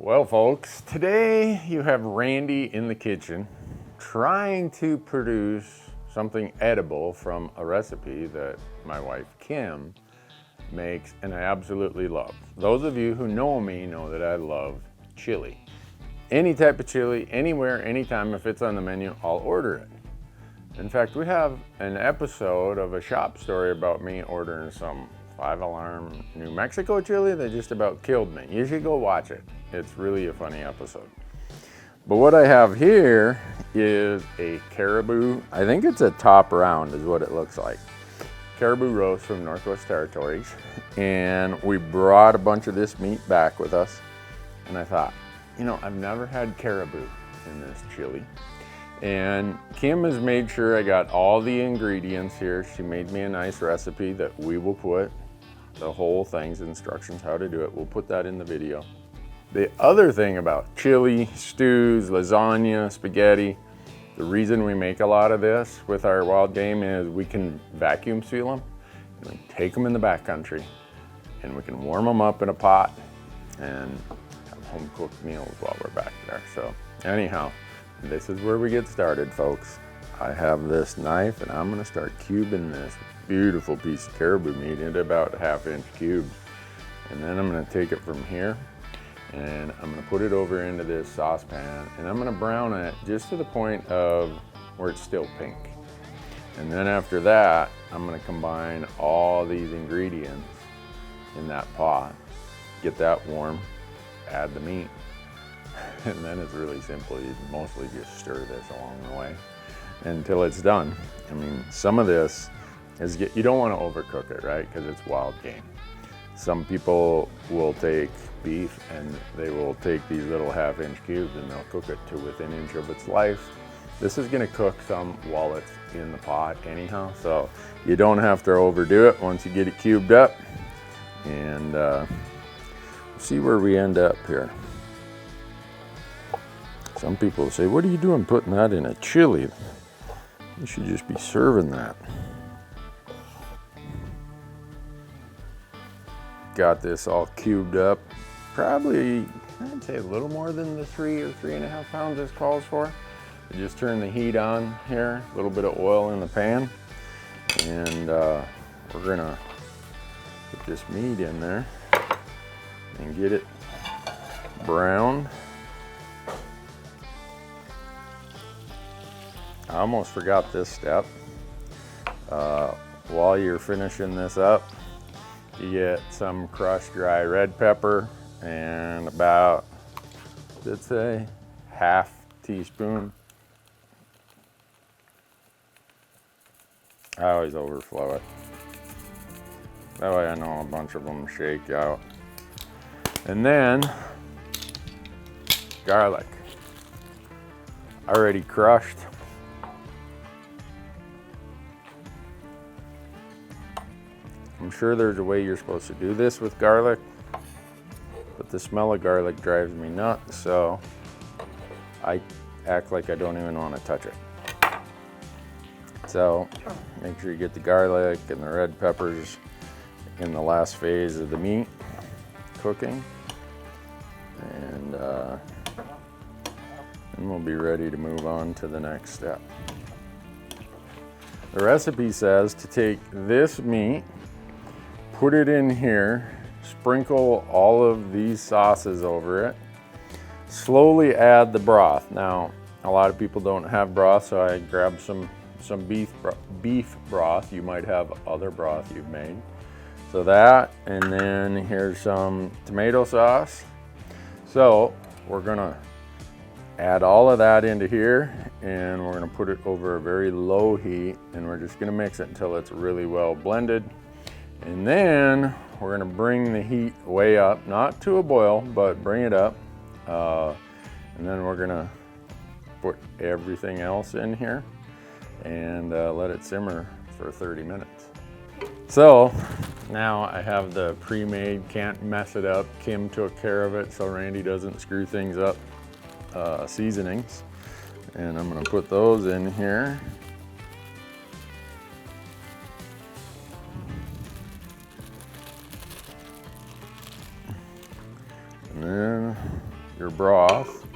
Well, folks, today you have Randy in the kitchen trying to produce something edible from a recipe that my wife Kim makes and I absolutely love. Those of you who know me know that I love chili. Any type of chili, anywhere, anytime, if it's on the menu, I'll order it. In fact, we have an episode of a shop story about me ordering some 5-alarm New Mexico chili that just about killed me. You should go watch it. It's really a funny episode. But what I have here is a Caribou, I think it's a top round is what it looks like. Caribou roast from Northwest Territories. And we brought a bunch of this meat back with us. And I thought, you know, I've never had caribou in this chili. And Kim has made sure I got all the ingredients here. She made me a nice recipe that we will put the whole thing's instructions how to do it. We'll put that in the video. The other thing about chili, stews, lasagna, spaghetti, the reason we make a lot of this with our wild game is we can vacuum seal them and we take them in the backcountry and we can warm them up in a pot and have home cooked meals while we're back there. So anyhow, this is where we get started, folks. I have this knife and I'm gonna start cubing this beautiful piece of caribou meat into about 1/2-inch cubes. And then I'm gonna take it from here and I'm gonna put it over into this saucepan and I'm gonna brown it just to the point of where it's still pink. And then after that, I'm gonna combine all these ingredients in that pot, get that warm, add the meat. And then it's really simple. You mostly just stir this along the way until it's done. I mean, some of this is, you don't want to overcook it, right? Because it's wild game. Some people will take beef and they will take these little 1/2-inch cubes and they'll cook it to within an inch of its life. This is going to cook some while it's in the pot anyhow, so you don't have to overdo it once you get it cubed up. And see where we end up here. Some people say, what are you doing putting that in a chili? You should just be serving that. Got this all cubed up. Probably, I'd say a little more than the 3 or 3.5 pounds this calls for. I just turn the heat on here, a little bit of oil in the pan. And we're gonna put this meat in there and get it browned. I almost forgot this step. While you're finishing this up, you get some crushed dry red pepper and about, let's say, 1/2 teaspoon. I always overflow it. That way I know a bunch of them shake out. And then garlic, already crushed. I'm sure there's a way you're supposed to do this with garlic, but the smell of garlic drives me nuts, so I act like I don't even want to touch it. So make sure you get the garlic and the red peppers in the last phase of the meat cooking, and then we'll be ready to move on to the next step. The recipe says to take this meat, put it in here, sprinkle all of these sauces over it, slowly add the broth. Now, a lot of people don't have broth, so I grabbed some beef broth. You might have other broth you've made. So that, and then here's some tomato sauce. So we're gonna add all of that into here and we're gonna put it over a very low heat and we're just gonna mix it until it's really well blended. And then we're gonna bring the heat way up, not to a boil, but bring it up. And then we're gonna put everything else in here and let it simmer for 30 minutes. So now I have the pre-made, can't mess it up. Kim took care of it so Randy doesn't screw things up, seasonings. And I'm gonna put those in here. And then your broth.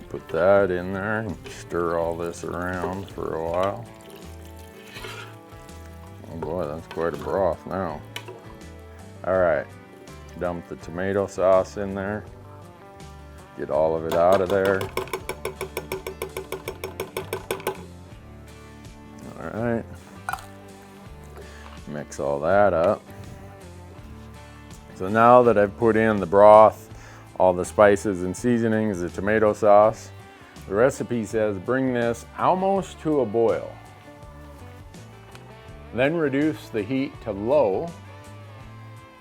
Put that in there and stir all this around for a while. Oh boy, that's quite a broth now. All right, dump the tomato sauce in there. Get all of it out of there. All right, mix all that up. So now that I've put in the broth, all the spices and seasonings, the tomato sauce, the recipe says bring this almost to a boil. Then reduce the heat to low,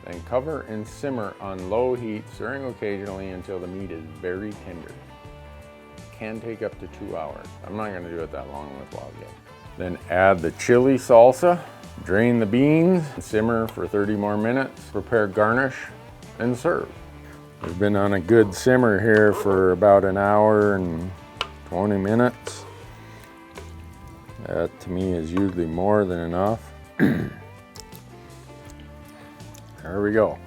then cover and simmer on low heat, stirring occasionally until the meat is very tender. Can take up to 2 hours. I'm not gonna do it that long with wild game. Then add the chili salsa, drain the beans, simmer for 30 more minutes, prepare garnish, and serve. We've been on a good simmer here for about an hour and 20 minutes. That to me is usually more than enough. There we go.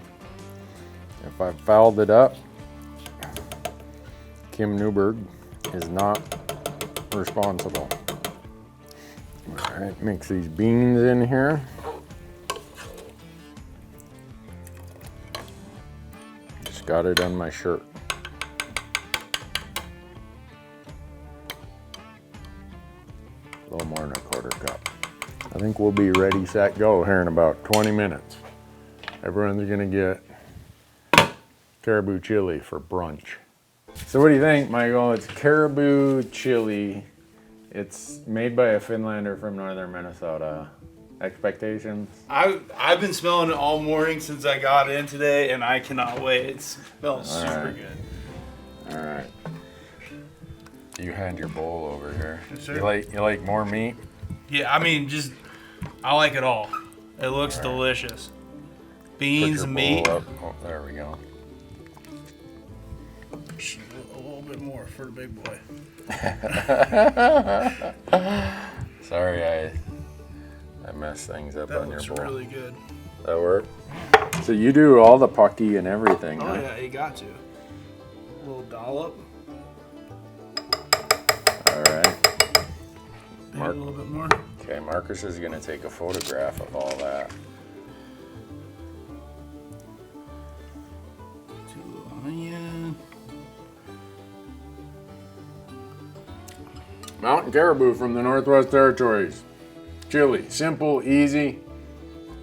If I fouled it up, Kim Newberg is not responsible. All right, mix these beans in here. Just got it on my shirt. A little more than a quarter cup. I think we'll be ready, set, go here in about 20 minutes. Everyone's gonna get Caribou chili for brunch. So what do you think, Michael? It's Caribou chili. It's made by a Finlander from northern Minnesota. Expectations? I've been smelling it all morning since I got in today, and I cannot wait. It smells super good. All right. You hand your bowl over here. Yes, sir. You like more meat? Yeah, I mean, I like it all. It looks delicious. Beans, Put your meat. bowl up. Oh, there we go. A little bit more for the big boy. Sorry, I messed things up That on your looks bowl. really good. That work? So you do all the pucky and everything, Oh huh? yeah, you got to. A little dollop. All right. Maybe a little bit more. Okay, Marcus is gonna take a photograph of all that. Too onion. Mountain Caribou from the Northwest Territories. Chili, simple, easy.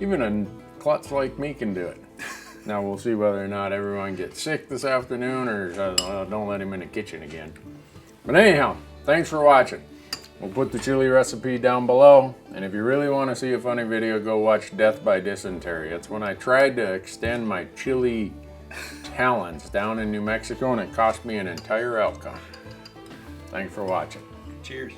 Even a klutz like me can do it. Now we'll see whether or not everyone gets sick this afternoon or don't let him in the kitchen again. But anyhow, thanks for watching. We'll put the chili recipe down below. And if you really want to see a funny video, go watch Death by Dysentery. It's when I tried to extend my chili talents down in New Mexico and it cost me an entire outcome. Thanks for watching. Cheers.